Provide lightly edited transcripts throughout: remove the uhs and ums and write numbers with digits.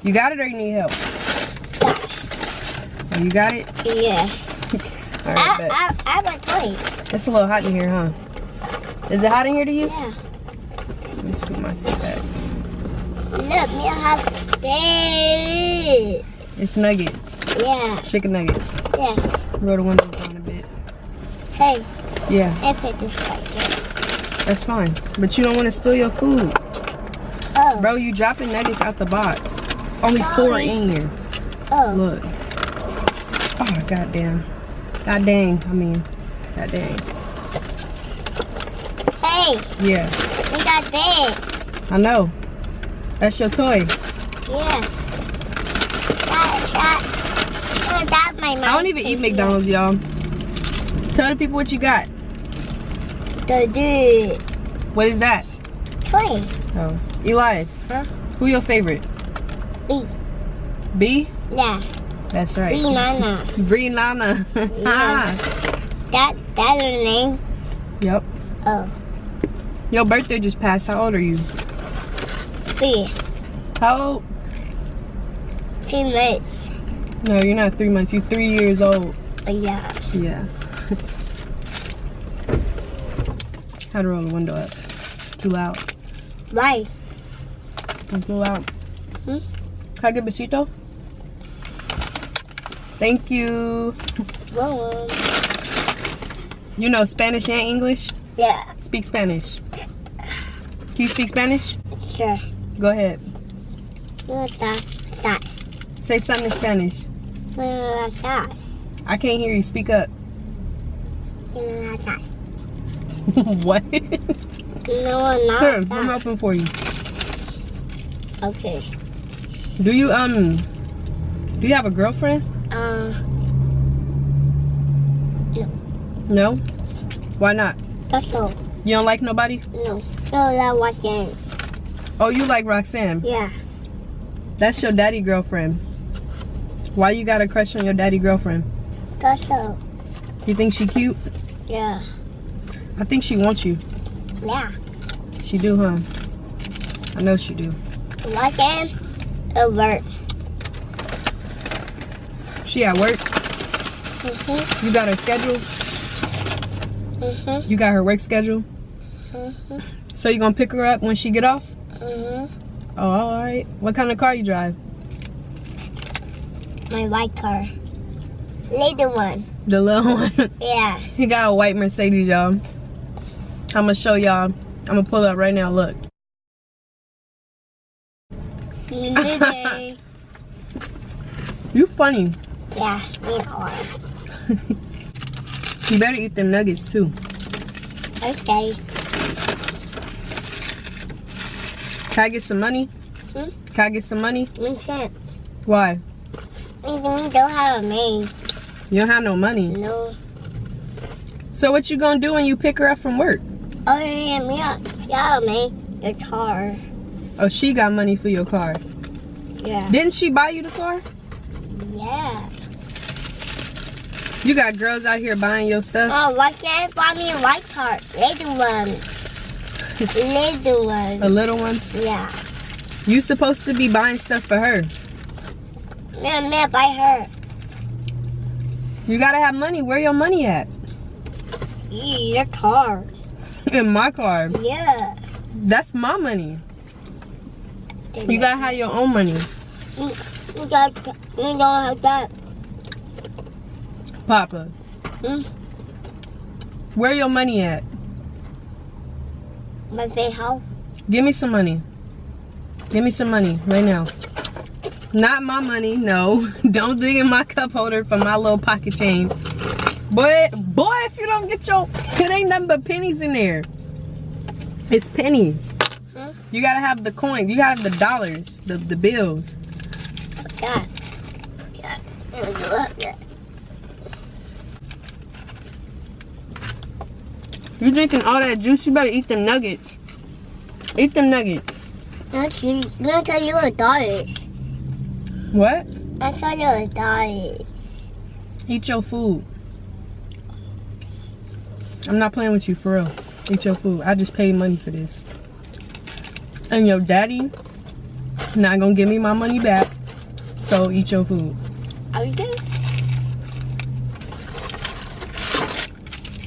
You got it or you need help? Oh, you got it? Yeah. All right, bet. I have a toy. It's a little hot in here, huh? Is it hot in here to you? Yeah. Let me scoop my seat back. Look, me I have this. It's nuggets. Yeah. Chicken nuggets. Yeah. Roll the windows down a bit. Hey, Yeah, I put this spicy. that's fine. But you don't want to spill your food. Oh. Bro, you dropping nuggets out the box. It's only 4 Sorry. in here. Oh. Look. Oh, goddamn. God dang, I mean. God dang. Hey, Yeah, we got this. I know. That's your toy. Yeah. That my mom. I don't even eat McDonald's, y'all. Tell the people what you got. The dude. What is that? Toy. Oh, Elias. Huh? Who your favorite? B. B? Yeah. That's right. B Nana. Bree Nana. Yeah. That's her name. Yep. Oh. Your birthday just passed. How old are you? 3. How old? 3 months. No, you're not 3 months. You're 3 years old. Oh, yeah. Yeah. How to roll the window up? Too loud. Why? It's too loud. Hmm? Can I get besito? Thank you. Whoa. You know Spanish and English? Yeah. Speak Spanish. Can you speak Spanish? Sure. Go ahead. What's that? Sauce. Say something in Spanish. What's sauce? I can't hear you. Speak up. Sauce. What? No, Here, not I'm sauce. open for you. Okay. Do you have a girlfriend? No? Why not? That's all. You don't like nobody? No. So that was it. Oh, you like Roxanne. Yeah. That's your daddy girlfriend. Why you got a crush on your daddy girlfriend? That's all. You think she cute? Yeah. I think she wants you. Yeah. She do, huh? I know she do. Was it? Over. She at work? Mhm. You got her schedule? Mhm. You got her work schedule? Mhm. So you gonna pick her up when she get off? Mhm. Oh, all right. What kind of car you drive? My white car. Little one. The little one. Yeah. He got a white Mercedes, y'all. I'm gonna show y'all. I'm gonna pull up right now. Look. Little. You funny. Yeah. We are. You better eat them nuggets too. Okay. Can I get some money? Hmm? Can I get some money? We can't. Why? We don't have a maid. You don't have no money. No. So what you gonna do when you pick her up from work? Oh yeah, me yeah, man. Your car. Oh, she got money for your car. Yeah. Didn't she buy you the car? Yeah. You got girls out here buying your stuff? Oh, why can't buy me a white car? Little one. Little one. A little one? Yeah. You supposed to be buying stuff for her. Me buy her. You gotta have money. Where your money at? Your car. In my car. Yeah. That's my money. You gotta have your own money. We don't have that. Papa, Hmm? where your money at? My face house. Give me some money. Give me some money right now. Not my money, no. Don't dig in my cup holder for my little pocket change. But boy, if you don't get your, it ain't nothing but pennies in there. It's pennies. Hmm? You gotta have the coins. You gotta have the dollars, the bills. God. Yeah. You drinking all that juice, you better eat them nuggets. Eat them nuggets. That's how you $1. What? That's how you $1. Eat your food. I'm not playing with you, for real. Eat your food. I just paid money for this. And your daddy, Not gonna give me my money back. So eat your food. Okay.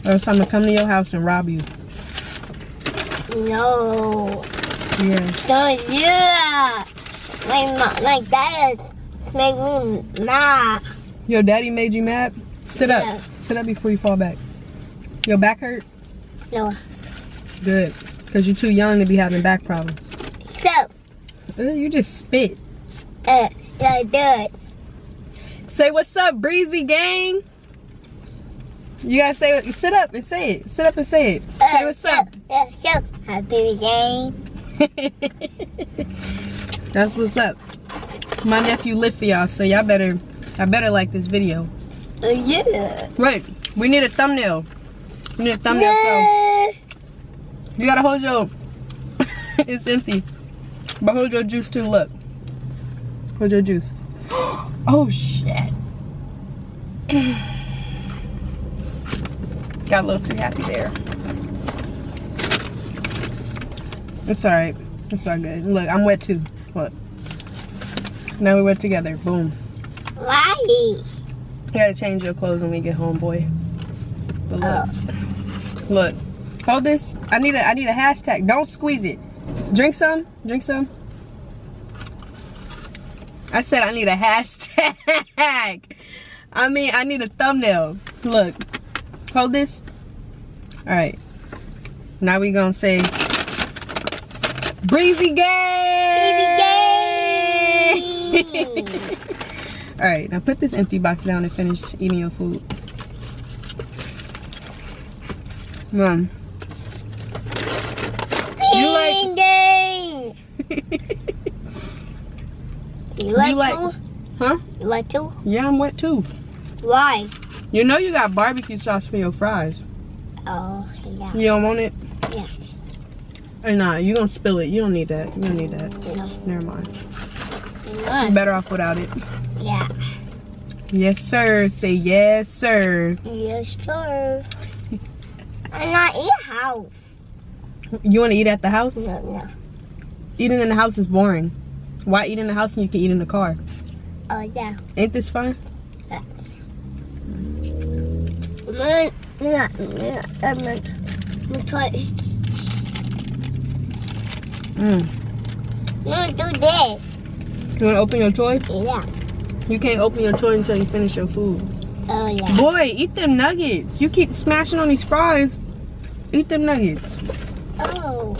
Or else I'm gonna come to your house and rob you. No. Yeah. Don't do that. My dad made me mad. Your daddy made you mad? Sit up. Yeah. Sit up before you fall back. Your back hurt? No. Good. Because you're too young to be having back problems. So, You just spit. yeah, I did. Say what's up, Breezy Gang. You gotta say it. Sit up and say it. Sit up and say it. Say what's up. So, happy game. That's what's up. My nephew lit for y'all, so y'all better like this video. Yeah. Wait, we need a thumbnail. We need a thumbnail, so you gotta hold your it's empty. But hold your juice too, look. Hold your juice. Oh shit. Got a little too happy there. It's alright. It's all good. Look, I'm wet too. Look. Now we wet together. Boom. Why? You gotta change your clothes when we get home, boy. But look. Look. Hold this. I need a hashtag. Don't squeeze it. Drink some. Drink some. I said I need a hashtag. I mean, I need a thumbnail. Look. Hold this. Alright. Now we gonna say Breezy Gang! Baby game. Alright, now put this empty box down and finish eating your food. Mom. You like game. You like too? Huh? You like too? Yeah, I'm wet too. Why? You know you got barbecue sauce for your fries. Oh, yeah. You don't want it? Yeah. Or nah, you gonna spill it. You don't need that. You don't need that. No. Never mind. No. You're better off without it. Yeah. Yes, sir. Say yes, sir. Yes, sir. I'm not in the house. You want to eat at the house? No. Eating in the house is boring. Why eat in the house when you can eat in the car? Oh, yeah. Ain't this fun? Do this. You want to open your toy? Yeah. You can't open your toy until you finish your food. Oh, yeah. Boy, eat them nuggets. You keep smashing on these fries. Eat them nuggets. Oh.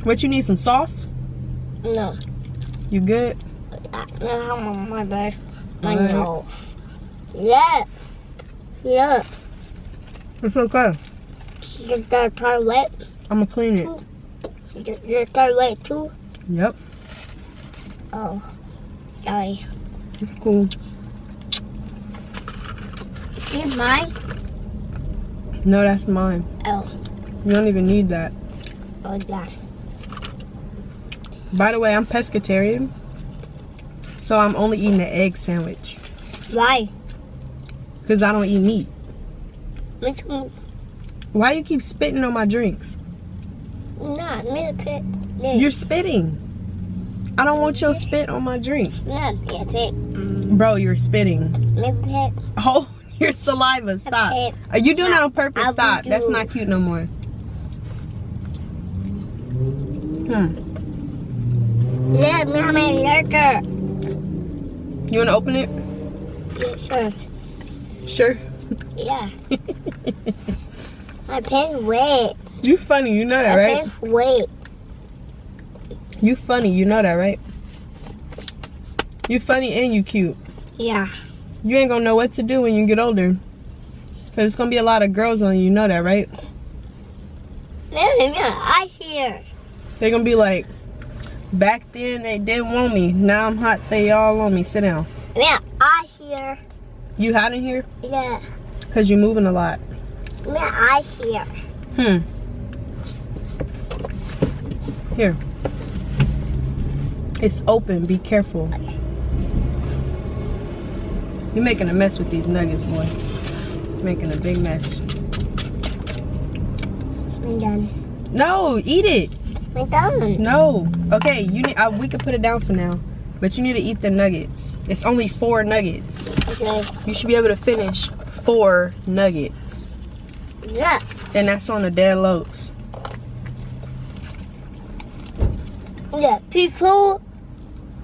What, you need some sauce? No. You good? No, my bad. My Alright. nose. Look. Look. It's okay. Is the toilet? I'm gonna clean it. Is the toilet too? Yep. Oh. Sorry. It's cool. Is mine? No, that's mine. Oh. You don't even need that. Oh, yeah. By the way, I'm pescatarian. So I'm only eating an egg sandwich. Why? Because I don't eat meat. Me too. Why you keep spitting on my drinks? Not me pit. You're spitting. I don't want your spit on my drink. Not me pit. Bro, you're spitting. Me pit. Oh, your saliva. Stop. Okay. Are you doing that on purpose? I will Stop. do. That's not cute no more. Let me have my liquor. You want to open it? Yeah, sure. Sure. Yeah. My pen's wet. You funny. You know that, My right? pen's wet. You funny. You know that, right? You funny and you cute. Yeah. You ain't gonna know what to do when you get older. Cause it's gonna be a lot of girls on you. You know that, right? Let me ice here. They're gonna be like, back then they didn't want me. Now I'm hot. They all on me. Sit down. Yeah, ice here. You hot in here? Yeah. Cause you moving a lot. Yeah, ice here. Here. It's open. Be careful. You're making a mess with these nuggets, boy. Making a big mess. I'm done. No, eat it. I'm done. No. Okay, you need. We can put it down for now, but you need to eat the nuggets. It's only 4 nuggets. Okay. You should be able to finish 4 nuggets, Yeah. and that's on the dead lows. Yeah. People.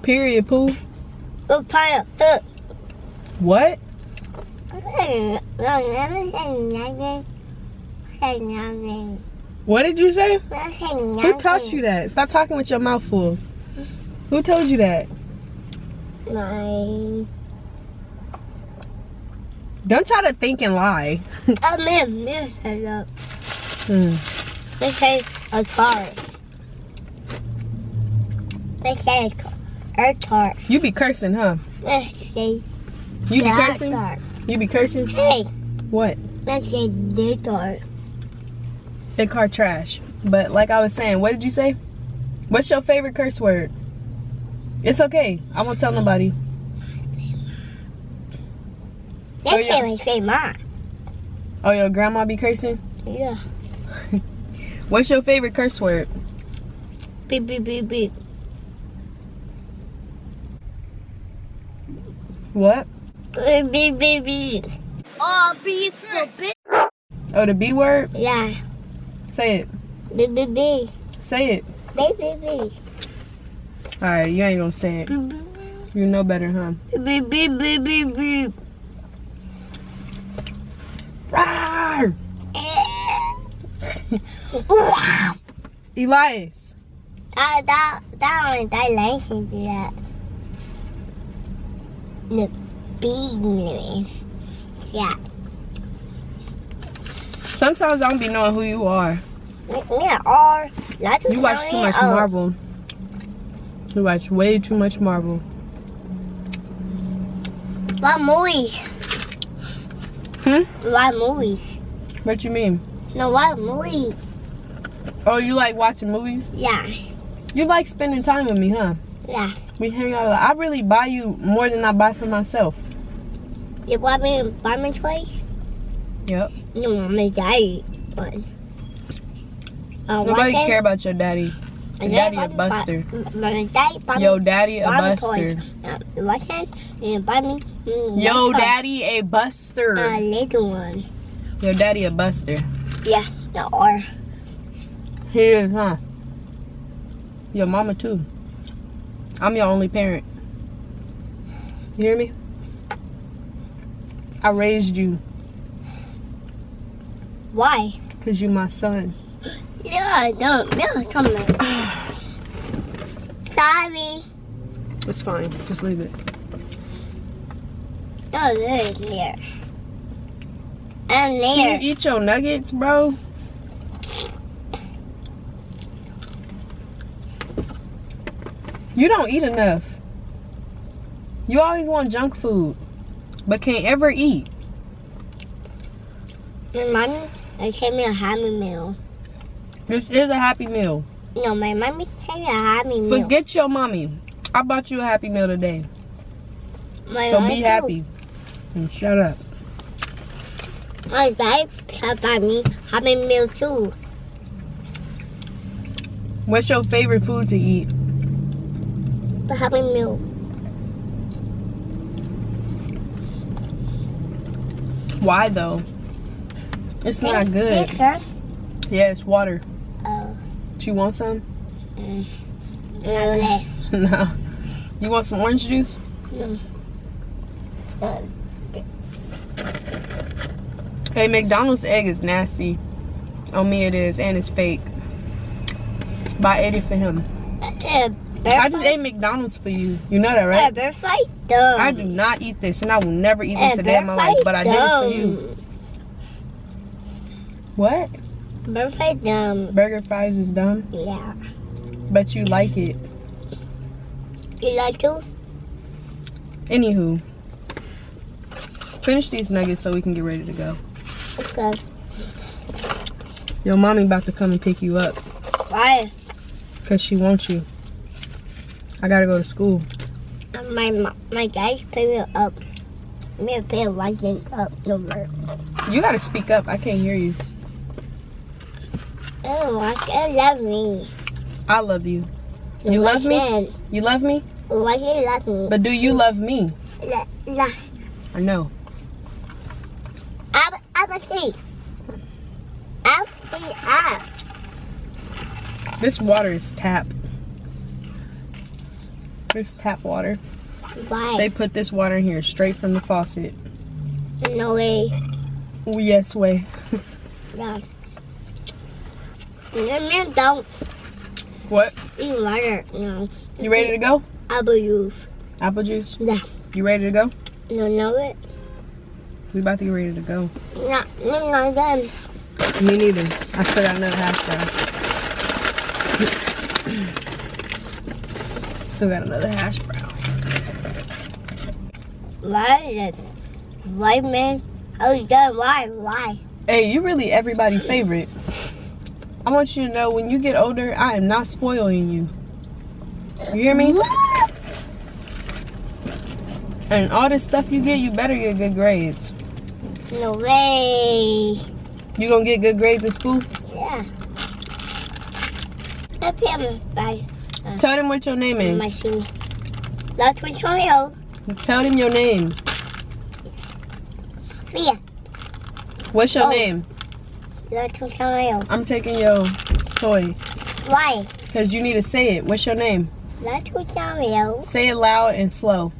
Period, poo. Go pineapple. What? What did you say? Who taught you that? Stop talking with your mouth full. Who told you that? My. Don't try to think and lie. Oh man, hello. They say a car. They say a car. You be cursing, huh? They say You be that cursing? car. You be cursing? Hey, What? they say the car. That car trash. But like I was saying, what did you say? What's your favorite curse word? It's okay. I won't tell nobody. They yeah. say mom. Oh, your grandma be cursing? Yeah. What's your favorite curse word? Beep beep beep beep. What? Beep beep beep beep. Oh, beep for beep. Oh, the B word? Yeah. Say it. Beep beep beep. Say it. Beep beep beep. Alright, you ain't gonna say it. You know better, huh? Beep beep beep beep beep. Rawr! Wow. Elias. That license to that. The big yeah. Sometimes I don't be knowing who you are. Yeah, You watch too much Marvel. You watch way too much Marvel. What movies? What movies? What you mean? No, what movies? Oh, you like watching movies? Yeah. You like spending time with me, huh? Yeah. We hang out a lot. I really buy you more than I buy for myself. You want me to buy my toys? Yep. No, my daddy one. Nobody care about your daddy. Your daddy a buster. My daddy bought me. Yo, daddy a buster. What can you buy me? Yo, daddy a buster. A little one. Your daddy a buster. Yeah, the R. He is, huh? Your mama too. I'm your only parent. You hear me? I raised you. Why? Cause you my son. Yeah, don't. Yeah, come on. Sorry. It's fine. Just leave it. Oh, there's there. And Can there. you eat your nuggets, bro? You don't eat enough. You always want junk food, but can't ever eat. My mommy gave me a Happy Meal. This is a Happy Meal. No, my mommy gave me a Happy Meal. Forget your mommy. I bought you a Happy Meal today. My So mommy be too. happy. And shut up. My dad bought me Happy Meal too. What's your favorite food to eat? The Happy Meal. Why though? It's not good. This first? Yeah, it's water. Oh. Do you want some? No. No. You want some orange juice? No. Hey, McDonald's egg is nasty. On me it is, and it's fake. But I ate it for him. I just ate McDonald's for you. You know that, right? Bear fight dumb. I do not eat this, and I will never eat this a day in my life. But I did it for you. What? Bear fight dumb. Burger fries is dumb, Yeah. but you like it. You like to? Anywho, finish these nuggets so we can get ready to go. Okay. Your mommy about to come and pick you up. Why? Because she wants you. I gotta go to school. My guys pay me up. Me pay a license up number. You gotta speak up. I can't hear you. Oh, I love me. I love you. You love me? You love me? Why do you love me? But do you love me? Yes. I know. I'll see. This water is tap. There's tap water. Why? They put this water in here straight from the faucet. No way. Oh, yes, way. Yeah. No, don't What? eat water. No. You ready to go? Apple juice. Apple juice? Yeah. You ready to go? No, know it. We about to get ready to go. Not done. Me neither. I still got another hash brown. Still got another hash brown. Why is it? Why, man? I was done. Why? Hey, you really everybody's favorite. I want you to know when you get older, I am not spoiling you. You hear me? And all this stuff you get, you better get good grades. No way. You gonna get good grades in school? Yeah. I pay my bag. Tell them what your name My is. shoe. That's what you Tell them your name. Fear. What's your Oh. name? That's what you I'm taking your toy. Why? Because you need to say it. What's your name? That's what you Say it loud and slow.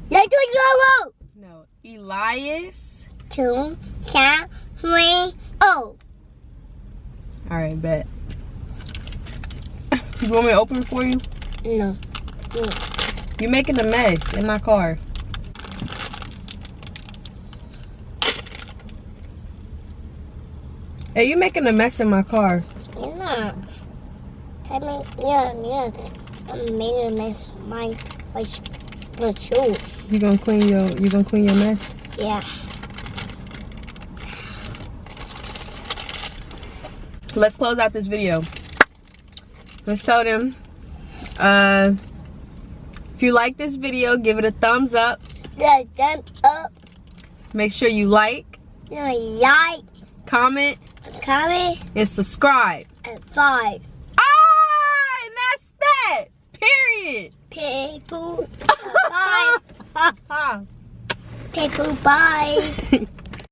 That's what you No. Elias. 2, 3, 3, oh. Alright, bet. You want me to open it for you? No. You're making a mess in my car. Hey, you making a mess in my car. You're not. Yeah. I'm making my shoe. You gonna clean your mess? Yeah. Let's close out this video. Let's tell them, if you like this video, give it a thumbs up. The thumb up. Make sure you like, Like, comment, and subscribe. and 5. And that's that. Period. People. Bye. People. Bye.